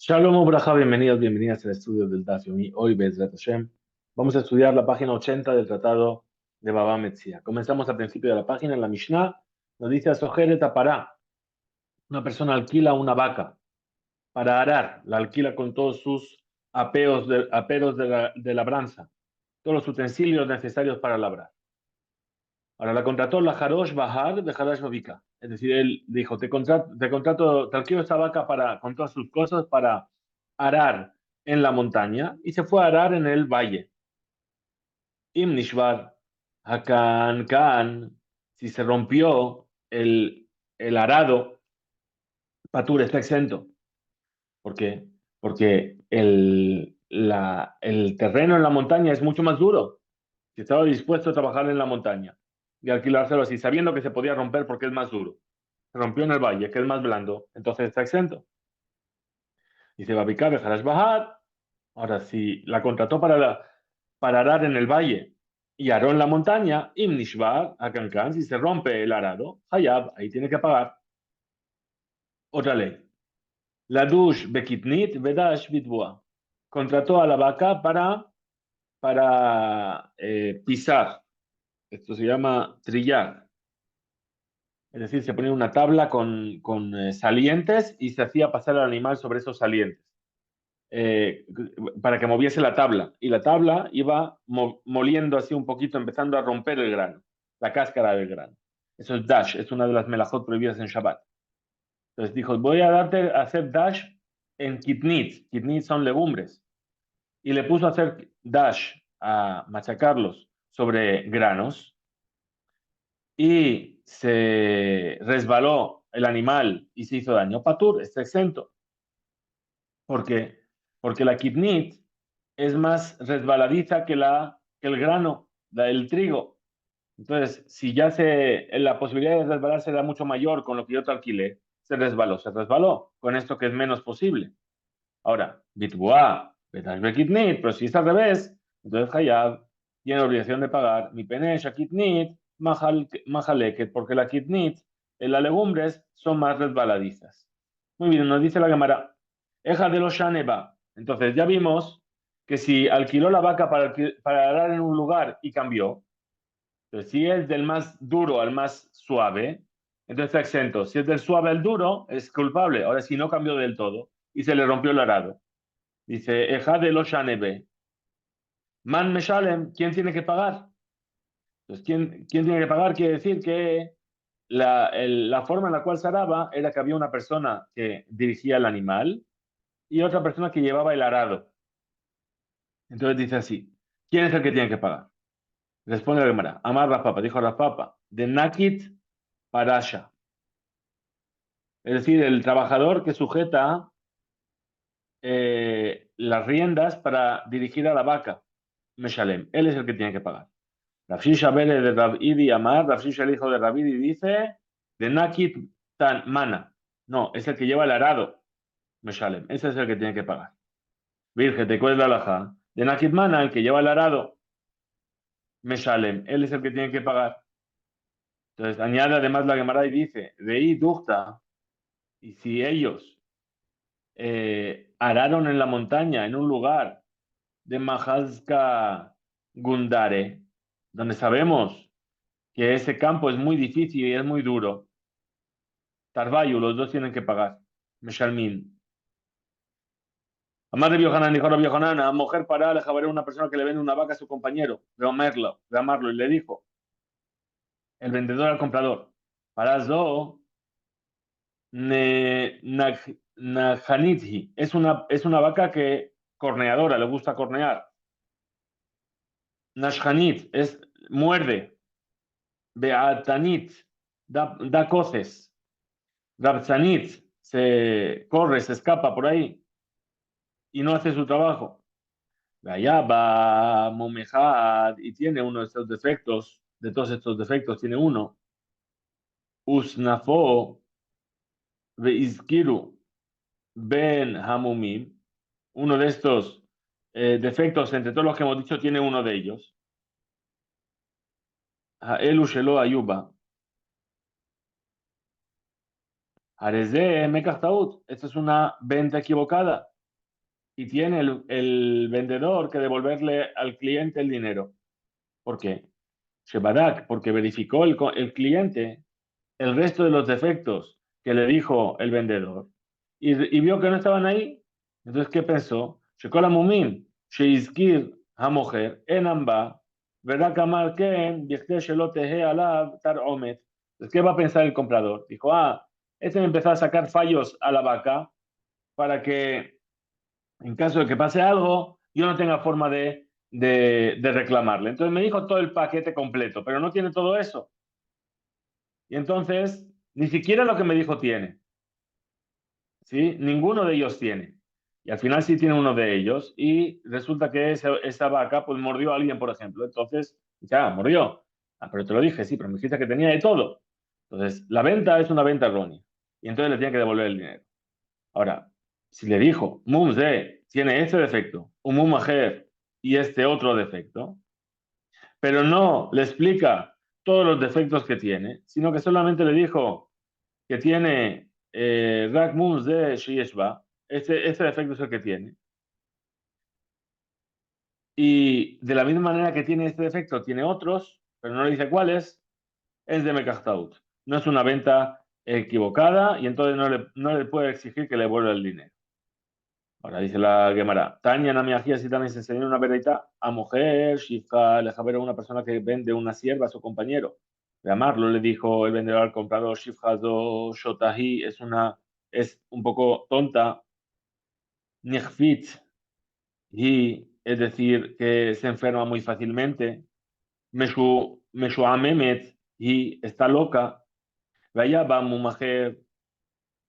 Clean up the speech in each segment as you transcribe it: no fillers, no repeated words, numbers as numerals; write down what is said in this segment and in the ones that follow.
Shalom Obraja, bienvenidos, bienvenidas al estudio del Daf Yomi. Hoy, Bezrat Hashem, vamos a estudiar la página 80 del Tratado de Baba Metzia. Comenzamos al principio de la página, en la Mishnah, nos dice Asojeret Apará, una persona alquila una vaca para arar, la alquila con todos sus aperos de labranza, todos los utensilios necesarios para labrar. Ahora la contrató la Jarosh Bahar de Jarash Babika. Es decir, él dijo, te alquilo esta vaca con todas sus cosas para arar en la montaña y se fue a arar en el valle. Im Nishvar, Hakan Kan, si se rompió el arado, Patur está exento. ¿Por qué? Porque el terreno en la montaña es mucho más duro. Si estaba dispuesto a trabajar en la montaña y alquilárselo así, sabiendo que se podía romper porque es más duro. Se rompió en el valle, que es más blando, entonces está exento. Y se va a picar, dejarás bajar. Ahora, si la contrató para arar en el valle y aró en la montaña, Im Nishbar, a Cancan, si se rompe el arado, Hayab, ahí tiene que pagar. Otra ley. La dush bekitnit, vedash bitbua. Contrató a la vaca para pisar. Esto se llama trillar. Es decir, se ponía una tabla con salientes y se hacía pasar al animal sobre esos salientes eh, para que moviese la tabla. Y la tabla iba moliendo así un poquito, empezando a romper el grano, la cáscara del grano. Eso es dash, es una de las melajot prohibidas en Shabbat. Entonces dijo, voy a hacer dash en kitnit. Kitnit son legumbres. Y le puso a hacer dash, a machacarlos sobre granos y se resbaló el animal y se hizo daño. Patur está exento. ¿Por qué? Porque la kitnit es más resbaladiza que el grano, el trigo. Entonces, si ya la posibilidad de resbalarse era mucho mayor con lo que yo te alquilé, se resbaló con esto que es menos posible. Ahora, bitbuá, betash bekitnit, pero si es al revés, entonces Hayab tiene obligación de pagar mi penesha kitnit, majaleket, porque la kitnit, las legumbres, son más resbaladizas. Muy bien, nos dice la Gemara, eja de los shaneba. Entonces ya vimos que si alquiló la vaca para arar en un lugar y cambió, entonces si es del más duro al más suave, entonces está exento. Si es del suave al duro, es culpable. Ahora, si no cambió del todo y se le rompió el arado, dice, eja de los shanebe. Man meshalem, ¿quién tiene que pagar? Entonces, ¿quién tiene que pagar? Quiere decir que la forma en la cual se araba era que había una persona que dirigía el animal y otra persona que llevaba el arado. Entonces dice así, ¿quién es el que tiene que pagar? Responde la Gemara, Amar Rafapa, dijo Rafapa, de Nakit Parasha. Es decir, el trabajador que sujeta las riendas para dirigir a la vaca, Meshalem. Él es el que tiene que pagar. Rafshisha Bele de Rabidi Amar, Rafshisha el hijo de Rabidi dice, de Nakit Tan Mana. No, es el que lleva el arado, Meshalem. Ese es el que tiene que pagar. Virgen, te cuesta la alhaja. De Nakit Mana, el que lleva el arado, Meshalem. Él es el que tiene que pagar. Entonces añade además la Gemara y dice, Rei Dukta, y si ellos araron en la montaña, en un lugar de Majazka Gundare, donde sabemos que ese campo es muy difícil y es muy duro, Tarbayu, los dos tienen que pagar. Meshalmin. Amar de Biohanan dijo a Biohanan, a mujer para le jabaré una persona que le vende una vaca a su compañero, de amarlo, y le dijo, el vendedor al comprador, para zo Najanitji, es una vaca que corneadora, le gusta cornear. Nashjanit es muerde. Beatanit da coces. Rabzanit se corre, se escapa por ahí y no hace su trabajo. Gayaba, Momejad, y tiene uno de estos defectos, de todos estos defectos tiene uno. Usnafo, Beizkiru, Ben Hamumim, uno de estos defectos, entre todos los que hemos dicho, tiene uno de ellos. Ha'elu Shelo Ayuba. Areze Mekachtaut. Esta es una venta equivocada. y tiene el vendedor que devolverle al cliente el dinero. ¿Por qué? Shebadak, porque verificó el cliente el resto de los defectos que le dijo el vendedor y vio que no estaban ahí. Entonces, ¿qué pensó? Shekol hamumin, sheizkir hamoher, enam ba, verá kamar ken, bichte shelo tehe alav tar omet. Entonces, ¿qué va a pensar el comprador? Dijo, este me empezó a sacar fallos a la vaca para que en caso de que pase algo, yo no tenga forma de reclamarle. Entonces me dijo todo el paquete completo, pero no tiene todo eso. Y entonces, ni siquiera lo que me dijo tiene. ¿Sí? Ninguno de ellos tiene. Y al final sí tiene uno de ellos. Y resulta que esa vaca pues mordió a alguien, por ejemplo. Entonces, ya, mordió. Pero te lo dije, sí, pero me dijiste que tenía de todo. Entonces, la venta es una venta errónea. Y entonces le tiene que devolver el dinero. Ahora, si le dijo, Mumze tiene este defecto, un Mumajer y este otro defecto, pero no le explica todos los defectos que tiene, sino que solamente le dijo que tiene Rak Mumze Shieshba, este defecto es el que tiene. Y de la misma manera que tiene este defecto, tiene otros, pero no le dice cuáles, es de Mekachtaut. No es una venta equivocada y entonces no le puede exigir que le devuelva el dinero. Ahora dice la Gemara, Tania Namiajía si también se enseñó una verdad a mujer, Shifka, le a una persona que vende una sierva a su compañero. De amarlo, le dijo el vendedor al comprador, Shifka do Shotahi, es un poco tonta, Nichfit, y es decir, que se enferma muy fácilmente, Meshu Amemet, y está loca, vaya va mujer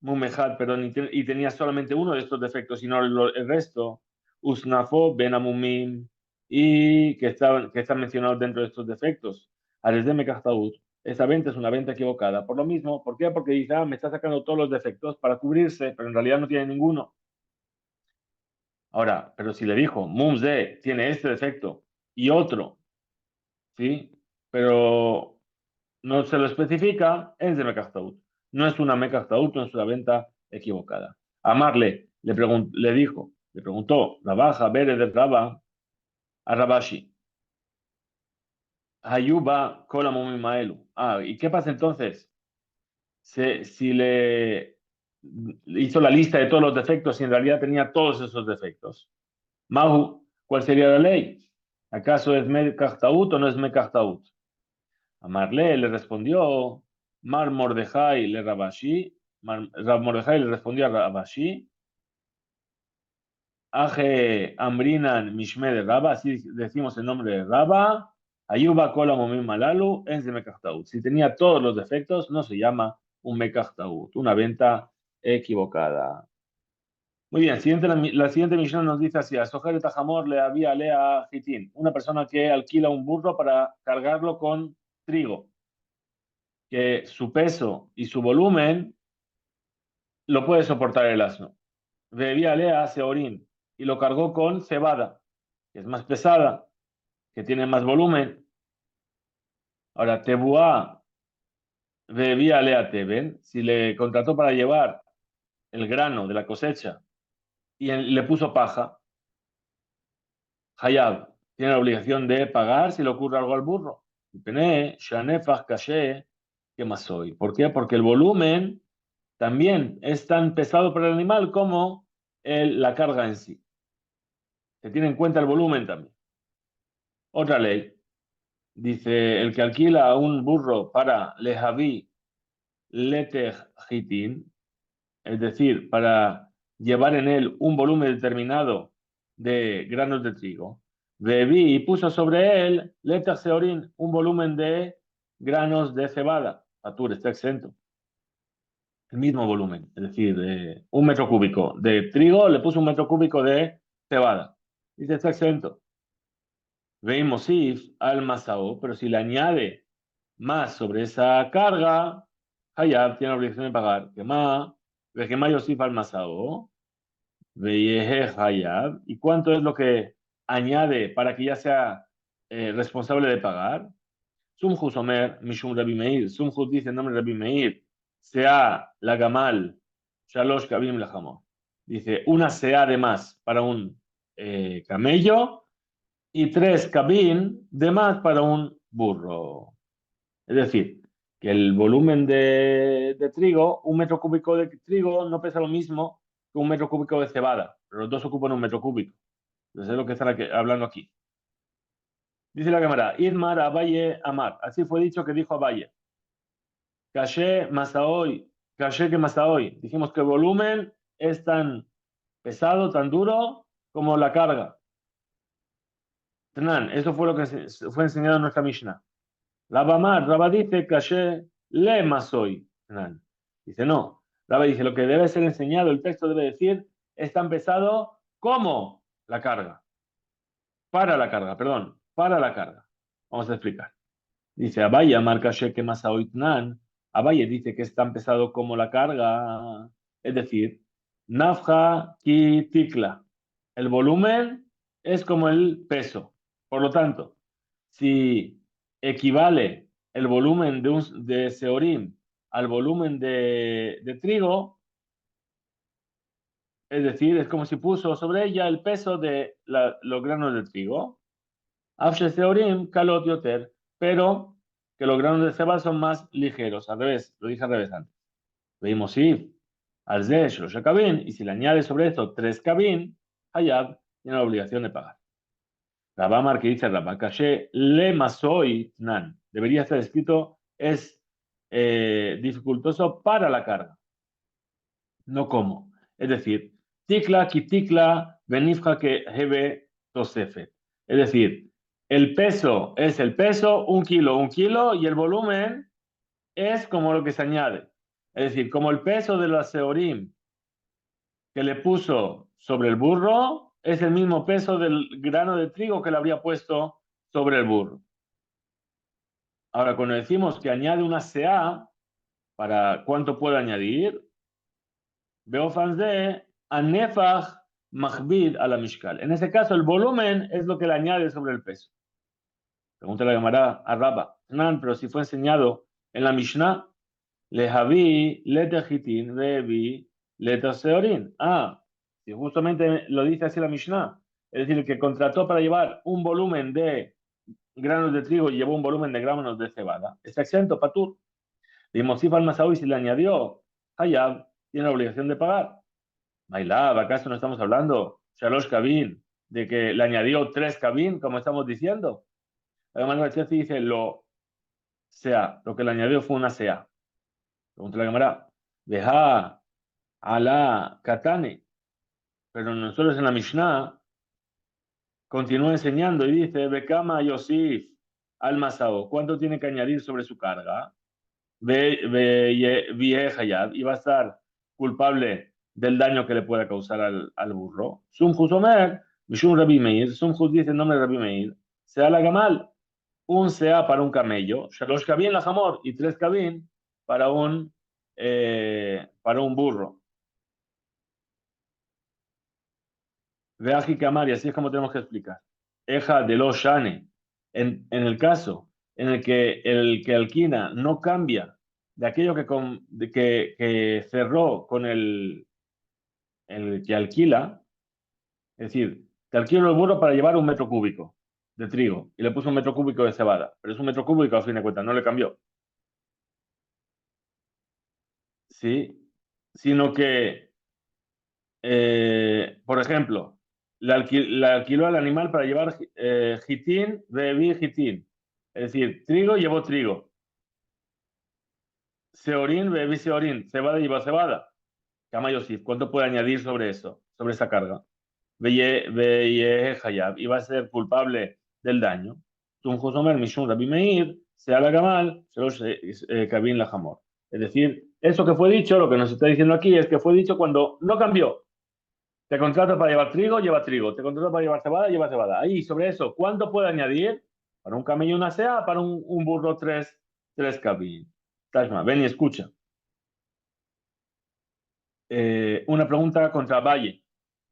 Mumejad, perdón, y tenía solamente uno de estos defectos y no el resto, Usnafo, Benamumim, y que están mencionados dentro de estos defectos. Aresde Mekachtaut, esa venta es una venta equivocada. Por lo mismo, ¿por qué? Porque dice, me está sacando todos los defectos para cubrirse, pero en realidad no tiene ninguno. Ahora, pero si le dijo, Mumze tiene este defecto y otro, ¿sí? Pero no se lo especifica, es de Mekachtaut. No es una Mekachtaut, no es una venta equivocada. Amarle le preguntó, la baja, Bere de Raba, a Rabashi, Ayuba, Kolamumi Maelu. ¿Y qué pasa entonces? Si le hizo la lista de todos los defectos y en realidad tenía todos esos defectos. Mahu, ¿cuál sería la ley? ¿Acaso es Mekachtaut o no es Mekachtaut? Amarle le respondió, Mar Mordejai le Rabashi, Rab Mordejai le respondió a Rabashi, Aje Ambrinan Mishme de Raba, así decimos el nombre de Raba, Ayuba Kola Momim Malalu, en Mekachtaut. Si tenía todos los defectos, no se llama un Mekachtaut, una venta equivocada. Muy bien, la siguiente misión nos dice así, a Sojer Tajamor le había lea Hitin, una persona que alquila un burro para cargarlo con trigo, que su peso y su volumen lo puede soportar el asno. Bebía lea Seorín y lo cargó con cebada, que es más pesada, que tiene más volumen. Ahora, Tebuá bebía lea Teben, si le contrató para llevar el grano de la cosecha y le puso paja, Hayab tiene la obligación de pagar si le ocurre algo al burro. Pené, Shanefach, Caché, ¿qué más soy? ¿Por qué? Porque el volumen también es tan pesado para el animal como la carga en sí. Se tiene en cuenta el volumen también. Otra ley dice, el que alquila un burro para lejaví letej hitin, es decir, para llevar en él un volumen determinado de granos de trigo, bebí y puso sobre él letej seorín, un volumen de granos de cebada. Atur está exento. El mismo volumen, es decir, 1 metro cúbico de trigo, le puso 1 metro cúbico de cebada. Dice, está exento. Veimos if al masao, pero si le añade más sobre esa carga, Hayab tiene la obligación de pagar. Vejema Yosif al masao, veyeje Hayab. ¿Y cuánto es lo que añade para que ya sea responsable de pagar? Sumjus Omer, Mishum Rabbi Meir. Sumjus dice en nombre de Rabbi Meir, sea la gamal, Shalosh Kabim Lejamo. Dice, una sea de más para un camello y 3 cabín de más para un burro. Es decir, que el volumen de trigo, un metro cúbico de trigo no pesa lo mismo que un metro cúbico de cebada. Pero los dos ocupan un metro cúbico. Entonces es lo que está hablando aquí. Dice la cámara, Idmar Abaye Amar. Así fue dicho que dijo Abaye. Caché Masaoy. Caché que Masaoy. Dijimos que el volumen es tan pesado, tan duro como la carga. Tnan, eso fue lo que fue enseñado en nuestra Mishnah. Rabba dice, caché le Masoy. Tnan. Dice, no. Rabba dice, lo que debe ser enseñado, el texto debe decir, es tan pesado como la carga. Para la carga, perdón, para la carga. Vamos a explicar. Dice, Abaya marca que Masaoitnan. Abaye dice que es tan pesado como la carga. Es decir, Nafja ki tikla. El volumen es como el peso. Por lo tanto, si equivale el volumen de Seorim al volumen de trigo, es decir, es como si puso sobre ella el peso de los granos de trigo. Afshe Seorim kalot yoter, pero que los granos de cebada son más ligeros. Al revés, lo dije al revés antes. Veimos si al zesh los kabin, y si le añade sobre esto 3 kabin, Hayab tiene la obligación de pagar. Rabamar que dice Rabba Kashe le masoy nan. Debería estar escrito es dificultoso para la carga, no como. Es decir, tikla ki tikla benifja que hebe tosefet. Es decir, el peso es el peso, un kilo, y el volumen es como lo que se añade. Es decir, como el peso de la seorim que le puso sobre el burro es el mismo peso del grano de trigo que le habría puesto sobre el burro. Ahora, cuando decimos que añade una CA, ¿para cuánto puede añadir? Veo fans de anefach mahbid a la mishkal. En ese caso, el volumen es lo que le añade sobre el peso. Pregunta la llamará a Rabba. Nan, pero si fue enseñado en la Mishnah, le javi, le tejitin, revi, le seorin. Ah, si justamente lo dice así la Mishnah. Es decir, que contrató para llevar un volumen de granos de trigo y llevó un volumen de granos de cebada. Está exento, patur. Y Mosif al Masawi, si le añadió Hayab, tiene la obligación de pagar. Mailab, ¿acaso no estamos hablando, Shalosh Kabin, de que le añadió 3 Kabin, como estamos diciendo? Además, la Chef dice lo que le añadió fue una sea. Pregunta la cámara, deja a la Katane, pero nosotros en la Mishnah continúa enseñando y dice, Bekama Yosif al Masao, ¿cuánto tiene que añadir sobre su carga? Hayab, y va a estar culpable del daño que le pueda causar al burro. Sumjus Omer, Mishum Rabbi Meir, Sumjus dice el nombre de Rabbi Meir, sea la gamal, un sea para un camello, Shalosh Kabin la jamor y 3 Kabin para un burro. Veaji Kamar, y así es como tenemos que explicar. Eja de los Shane, en el caso en el que alquila no cambia de aquello que cerró con el que alquila, es decir, te alquilo el burro para llevar un metro cúbico de trigo y le puso un metro cúbico de cebada, pero es un metro cúbico a fin de cuentas, no le cambió. ¿Sí? Sino que, por ejemplo, le alquiló al animal para llevar jitín, bebí jitín. Es decir, trigo llevó trigo. Seorín, bebí seorín. Cebada llevó cebada. Kama Yosif, ¿cuánto puede añadir sobre eso, sobre esa carga? Veye Hayab, y va a ser culpable del daño. Tum Josomer Mishun Rabbi Meir, sea la Gamal, Kabin la Hamor. Es decir, eso que fue dicho, lo que nos está diciendo aquí es que fue dicho cuando no cambió. Te contrato para llevar trigo, lleva trigo. Te contrato para llevar cebada, lleva cebada. Ahí, sobre eso, ¿cuánto puede añadir? Para un camello una sea, para un burro tres cabin. Tashma, ven y escucha. Una pregunta contra Valle,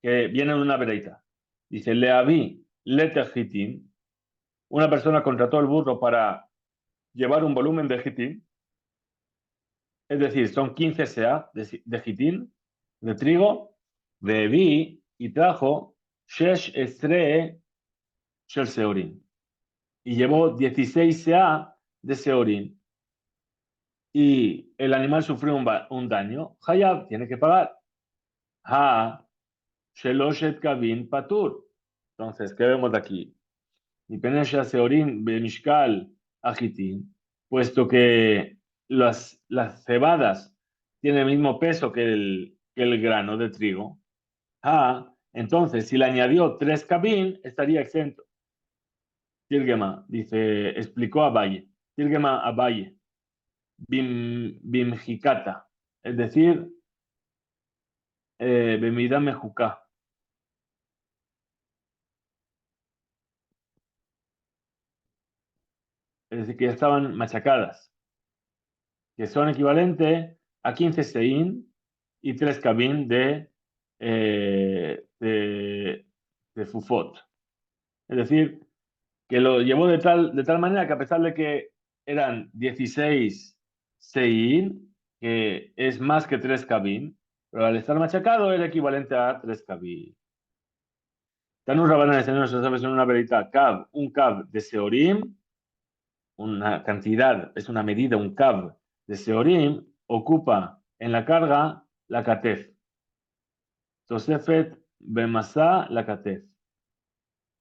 que viene de una vereita. Dice, Leavi, Letejitín, una persona contrató el burro para llevar un volumen de jitín, es decir, son 15 sea de jitín, de trigo, Bebi y trajo Shesh Estre Shel Seorim. Y llevó 16 SEA de Seorim. Y el animal sufrió un daño. Hayab tiene que pagar. Ha Sheloshet Kavin Patur. Entonces, ¿qué vemos de aquí? Y Penesha Seorim Bemishkal Ajitin, puesto que las cebadas tienen el mismo peso que el grano de trigo. Entonces, si le añadió 3 kabin, estaría exento. Tirgema, dice, explicó a Valle. Tirgema a Valle. Bimjikata. Es decir, bemida mejuká. Es decir, que ya estaban machacadas, que son equivalentes a 15 seín y 3 kabin de fufot. Es decir, que lo llevó de tal manera que a pesar de que eran 16 seín, que es más que 3 kabin, pero al estar machacado era equivalente a 3 kabin. Tanur Rabbanan enseñó sabes en una verita, un cab de seorim, una cantidad, es una medida, un cab de seorim, ocupa en la carga la katef. Tosefet bemasa la katef.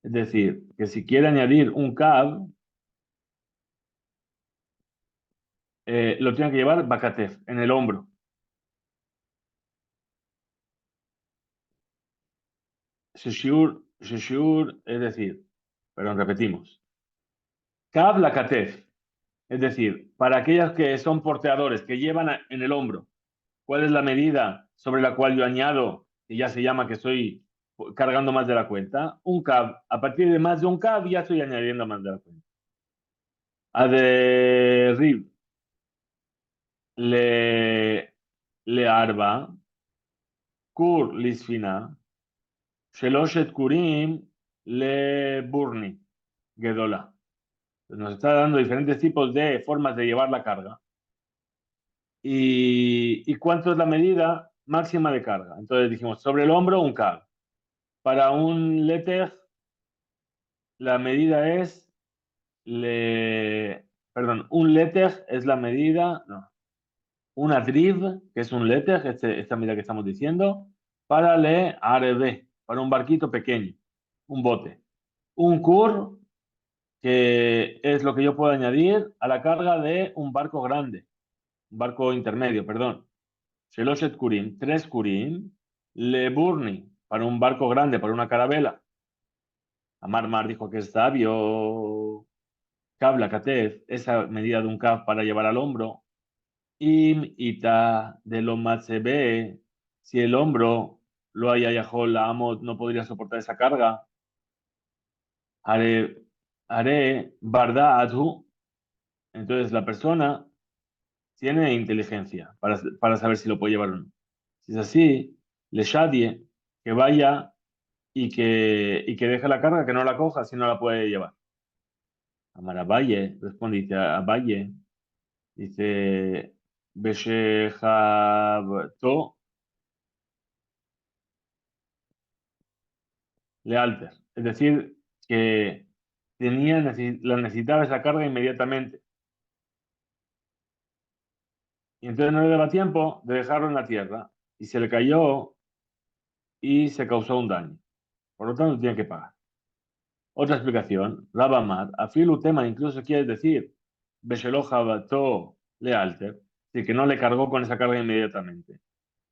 Es decir, que si quiere añadir un cab, lo tiene que llevar bakatef, en el hombro. Sheshiur, es decir, perdón, repetimos. Cab la katef, es decir, para aquellas que son porteadores, que llevan en el hombro. ¿Cuál es la medida sobre la cual yo añado, que ya se llama que estoy cargando más de la cuenta? Un cab. A partir de más de un cab ya estoy añadiendo más de la cuenta. Aderib le arba, kur lisfina, sheloshet kurim le burni, gedola. Nos está dando diferentes tipos de formas de llevar la carga. ¿Y cuánto es la medida máxima de carga? Entonces dijimos, sobre el hombro un cab. Para un letter, la medida es, perdón, un letter es la medida, no, una driv, que es un letter, esta medida que estamos diciendo, para le areve, para un barquito pequeño, un bote. Un kur, que es lo que yo puedo añadir a la carga de un barco grande, un barco intermedio, perdón. Sheloshet kurim, 3 kurim, le burni, para un barco grande, para una carabela. Amar Mar dijo que es sabio. Kabla Katef, esa medida de un kaf para llevar al hombro. Im ita de lo matzebe, si el hombro lo haya yajol la amot no podría soportar esa carga. Haré, haré barda adhu. Entonces la persona tiene inteligencia para saber si lo puede llevar o no. Si es así, le shadie, que vaya y que deje la carga, que no la coja si no la puede llevar. Amar Abaye, responde, dice Abaye, dice, Beshehabto le alter. Es decir, que la necesitaba esa carga inmediatamente. Y entonces no le daba tiempo de dejarlo en la tierra. Y se le cayó y se causó un daño. Por lo tanto, tiene que pagar. Otra explicación, Rabamad, afilu tema incluso quiere decir, Beshelohabato le alter, es decir, que no le cargó con esa carga inmediatamente.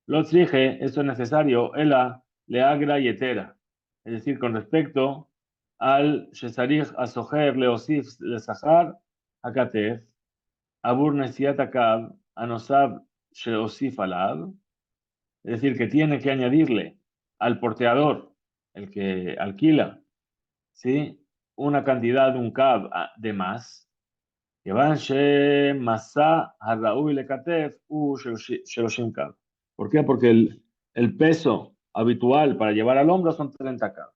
Lo exige, esto es necesario, ela le agra y etera. Es decir, con respecto al Shesarich Asoher Leosif le Sahar Akatef, Abur Nesiat Akab, Anosab Sheosif Alab. Es decir, que tiene que añadirle al porteador, el que alquila, ¿sí? Una cantidad de un cab de más. Que van Masa Harraú y Lekatef Sheloshim Kab. ¿Por qué? Porque el peso habitual para llevar al hombro son 30 cab.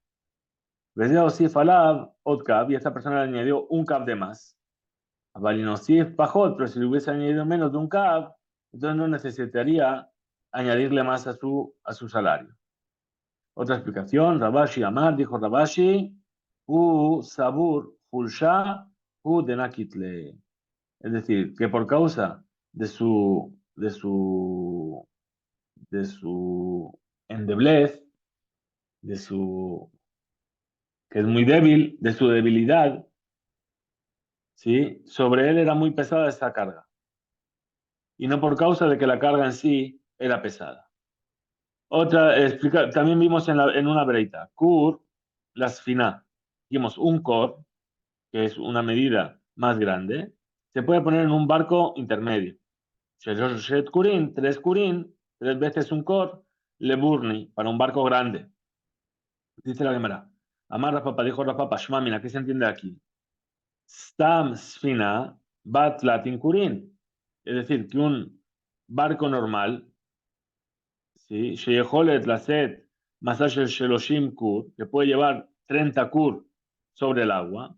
Desde Osif Alab, Ot cab, y esta persona le añadió un cab de más. A Balinosif Pajot, pero si le hubiese añadido menos de un cab, entonces no necesitaría añadirle más a su salario. Otra explicación, Rabashi Amar, dijo Rabashi, Sabur, Hulsha, Denakitle. Es decir, que por causa de su endeblez, que es muy débil, de su debilidad, ¿sí? Sobre él era muy pesada esta carga. Y no por causa de que la carga en sí era pesada. También vimos en una breita, Kur, las fina. Vimos un Kor, que es una medida más grande, se puede poner en un barco intermedio. Shet Kurin, 3 Kurin, 3 veces un Kor, Leburni, para un barco grande. Dice la Gemara. Amar Rafapa, dijo Rafapa, Shma, mira, ¿qué se entiende aquí? Stam Sfina, Bat Latin Kurin. Es decir, que un barco normal, ¿sí? Sheyeholet Laset, Masash el Sheloshim Kur, que puede llevar 30 Kur sobre el agua.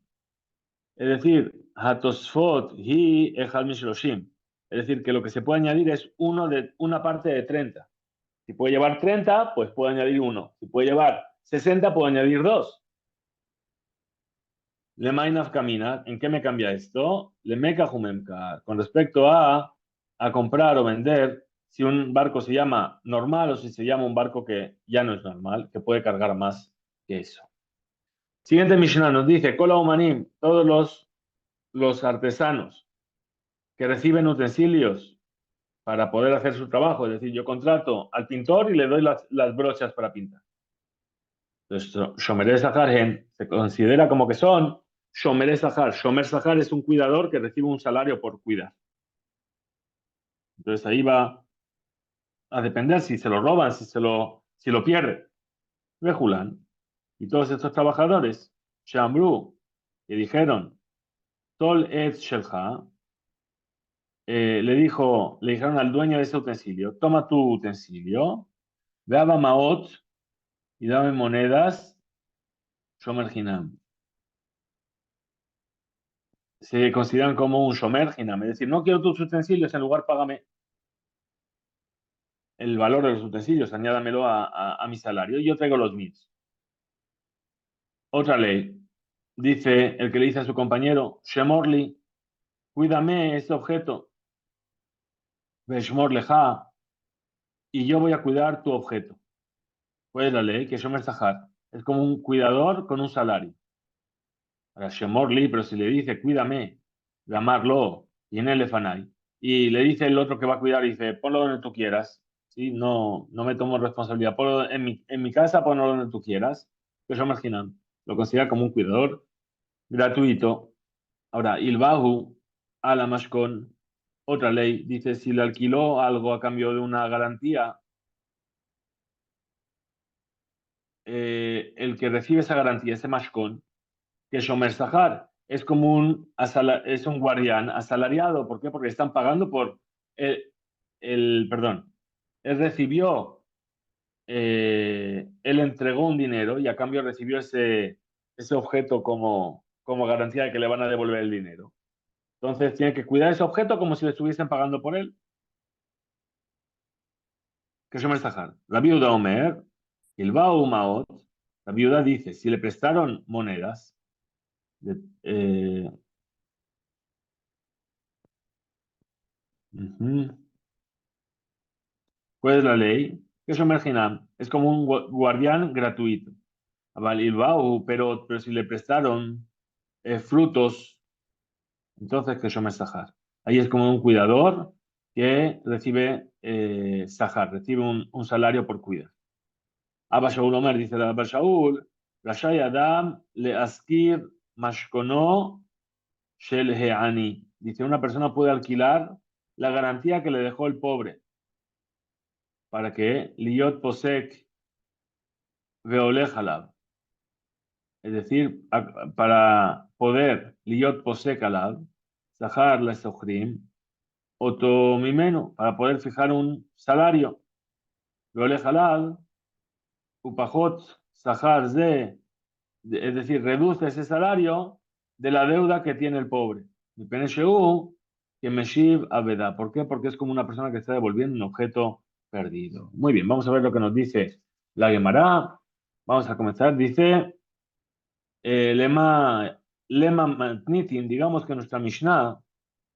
Es decir, Hatosfot hi echad misloshim. Es decir, que lo que se puede añadir es una parte de 30. Si puede llevar 30, pues puede añadir uno. Si puede llevar 60, puede añadir dos. Le mainaf camina. ¿En qué me cambia esto? Le meca jumemka. Con respecto a comprar o vender, si un barco se llama normal o si se llama un barco que ya no es normal, que puede cargar más que eso. Siguiente Mishnah nos dice, Kola Umanim, todos los artesanos que reciben utensilios para poder hacer su trabajo. Es decir, yo contrato al pintor y le doy las brochas para pintar. Entonces, Shomer Sahar se considera como que son Shomer Sahar. Shomer Sahar es un cuidador que recibe un salario por cuidar. Entonces ahí va a depender si se lo roban, si lo pierde. Rejulan. Y todos estos trabajadores, Shambru, que dijeron, Tol et Shelcha, le dijeron al dueño de ese utensilio, toma tu utensilio, daba maot y dame monedas, shomer hinam. Se consideran como un shomer hinam, es decir, no quiero tus utensilios, en lugar págame el valor de los utensilios, añádamelo a mi salario y yo traigo los míos. Otra ley, dice el que le dice a su compañero, Shemorli, cuídame este objeto, Veshmor leja, y yo voy a cuidar tu objeto. ¿Cuál es la ley? Que Shomer Sahar es como un cuidador con un salario. Ahora, Shemorli, pero si le dice, cuídame, llamarlo, y en el Lefanay, y le dice el otro que va a cuidar, y dice, ponlo donde tú quieras, ¿sí? No me tomo responsabilidad, ponlo en mi casa, ponlo donde tú quieras, que Shomer Hinam lo considera como un cuidador gratuito. Ahora, Ilbahu, Alamashkon, otra ley, dice, si le alquiló algo a cambio de una garantía, el que recibe esa garantía, ese mashkon, que Shomer Sahar es como es un guardián asalariado. ¿Por qué? Porque están pagando por perdón, él recibió, él entregó un dinero y a cambio recibió ese objeto como garantía de que le van a devolver el dinero. Entonces tiene que cuidar ese objeto como si le estuviesen pagando por él. Que Shomer Sahar. La viuda Omer, Ilbao Maot, la viuda dice, si le prestaron monedas, de, ¿cuál es la ley? Que Shomer Hinam es como un guardián gratuito. Pero si le prestaron frutos, entonces que Shomer Sahar. Ahí es como un cuidador que recibe Sahar, recibe un salario por cuidar. Abba Shaul Omer dice Abba Shaul, Rashai Adam le askir mashkono shel he'ani. Dice, una persona puede alquilar la garantía que le dejó el pobre para que liot posek veolej halab. Es decir, para poder liot posek alab, sahar la sochrim, otomimeno, para poder fijar un salario, veolej halab, upajot sahar ze, es decir, reduce ese salario de la deuda que tiene el pobre. Mi penesheu, que meshiv aveda. ¿Por qué? Porque es como una persona que está devolviendo un objeto perdido. Muy bien, vamos a ver lo que nos dice la Gemara. Vamos a comenzar. Dice Lema Matnitin, digamos que nuestra Mishnah,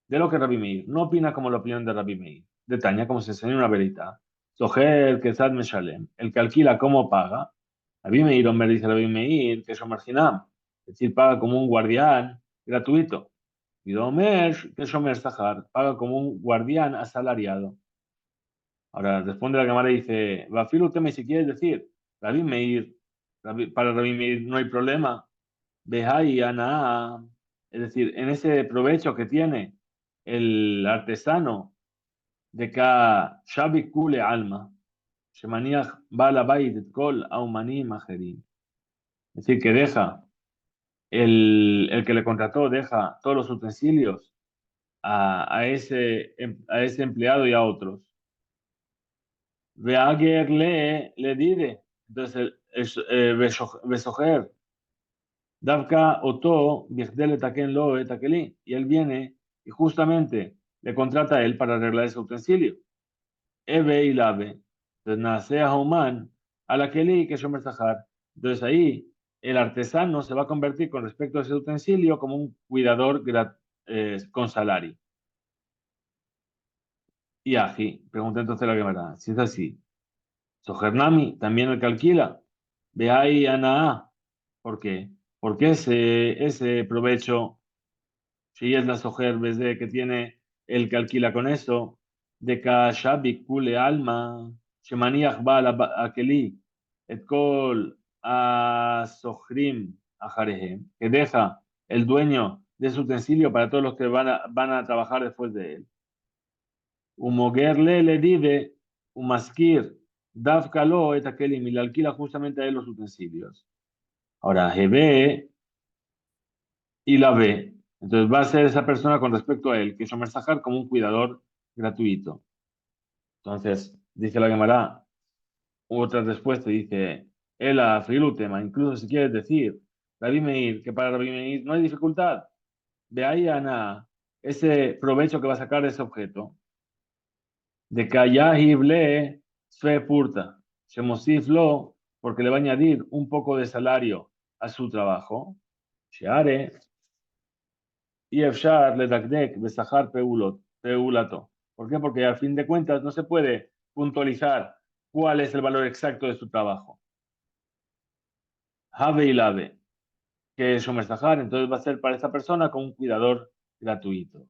de lo que Rabbi Meir, no opina como la opinión de Rabbi Meir. De Tania, como se enseña en una verita. Soher, Kesad Meshalem, el que alquila, ¿cómo paga? Rabbi Meir, hombre, dice Rabbi Meir, que Shomer Hinam, es decir, paga como un guardián gratuito. Y Domer, que Shomer Sahar, paga como un guardián asalariado. Ahora responde la cámara y dice, Bafilu tema, si quieres decir, Rabbi Meir, para Rabbi Meir no hay problema, Behai Ana, es decir, en ese provecho que tiene el artesano de que Shabi Kule Alma, Shemaniach Bala Bayit Kol Aumani Majerin, es decir, que deja, el que le contrató deja todos los utensilios a ese empleado y a otros. Veager le dide, entonces, Besojer, Davka Oto, Bigdele Taken Lo, Takeli, y él viene y justamente le contrata a él para arreglar ese utensilio. Eve y Lave, entonces nace a Human, a la Keli que Shomer Sahar. Entonces ahí el artesano se va a convertir con respecto a ese utensilio como un cuidador con salario. Y Aji, pregunta entonces la Gemara, si es así, Sohernami, también el que alquila, ve ahí Anaa, ¿por qué? Porque ese provecho, si es la Soher, ves de que tiene el que alquila con eso, de Kashabik Kule Alma, Shemaniach Bal Akeli, et Kol a Sohrim Ajarehem, que deja el dueño de su utensilio para todos los que van a trabajar después de él. Umogerle le dice, Umaskir, Davkalo et Akelim, y le alquila justamente a él los utensilios. Ahora, Hebe y la ve. Entonces va a ser esa persona con respecto a él, que Shomer Sahar como un cuidador gratuito. Entonces, dice la Gemara, otra respuesta, dice, Ela Frilutema, incluso si quieres decir, Rabbi Meir, que para Rabbi Meir no hay dificultad. De ahí a nada, ese provecho que va a sacar ese objeto, de Kayahible Sve Purta, Shemosiflo, porque le va a añadir un poco de salario a su trabajo. Sheare, y Efshar le dakdek besahar peulato. ¿Por qué? Porque al fin de cuentas no se puede puntualizar cuál es el valor exacto de su trabajo. Have y lave, que es Shomer Sahar, entonces va a ser para esta persona como un cuidador gratuito.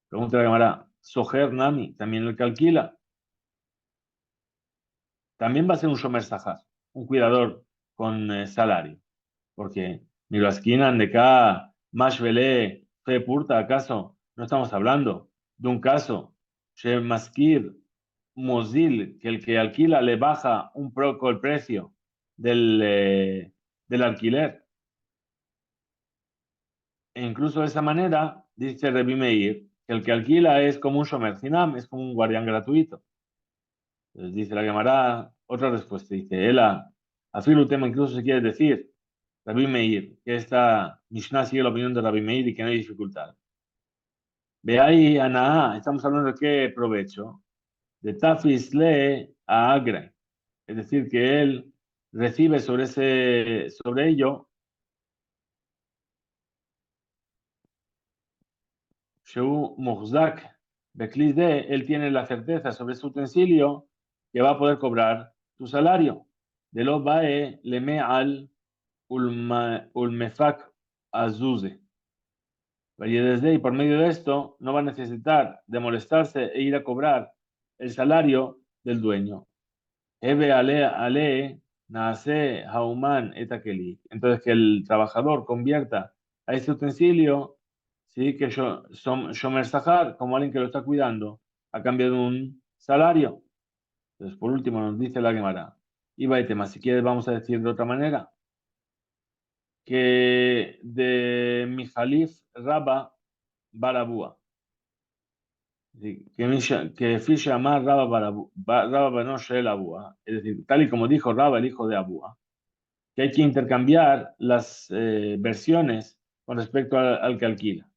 Pregunta la cámara, Soher Nami, también el que alquila, también va a ser un Shomer Sahar, un cuidador con salario. Porque ni lo esquinan de acá, más velé, fe purta, ¿acaso? No estamos hablando de un caso, Shemaskir Mozil, que el que alquila le baja un poco el precio del alquiler. E incluso de esa manera, dice Rebi Meir, que el que alquila es como un Shomer Hinam, es como un guardián gratuito. Entonces dice la Gemara, otra respuesta, dice, Ela, afilu tema incluso se quiere decir, Rabbi Meir, que esta Mishnah sigue la opinión de Rabbi Meir y que no hay dificultad. Ve ahí, Ana, estamos hablando de qué provecho, de Tafis le a Agre, es decir, que él recibe sobre ello, Sheu Muhzak, de él tiene la certeza sobre ese utensilio que va a poder cobrar su salario. De lo bae leme al ulmefak azuze. Y desde y por medio de esto no va a necesitar de molestarse e ir a cobrar el salario del dueño. Ebe ale nace hauman etakeli. Entonces que el trabajador convierta a ese utensilio, sí, que shomer sahar, como alguien que lo está cuidando, a cambio de un salario. Entonces, por último, nos dice la Gemara. Y tema, si quieres, vamos a decir de otra manera, que de Mijalif Rabba Barabúa. Que Fisha más Rabba Banosh el Abúa, es decir, tal y como dijo Rabba, el hijo de Abúa, que hay que intercambiar las versiones con respecto al que alquila.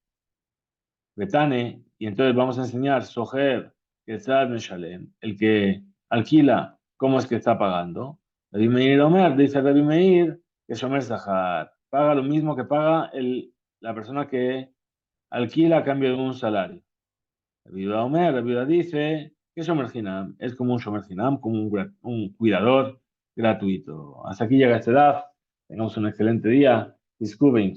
Betane, y entonces vamos a enseñar Soher, Ketzad Meshalem, el que alquila, cómo es que está pagando. Rabbi Meir Omer, dice Rabbi Meir, que Shomer Zahar paga lo mismo que paga la persona que alquila a cambio de un salario. Rabbi Yehuda Omer, Rabbi Yehuda dice que Shomer Hinam es como un Shomer Hinam, como un cuidador gratuito. Hasta aquí llega esta edad. Tengamos un excelente día. Disculpen.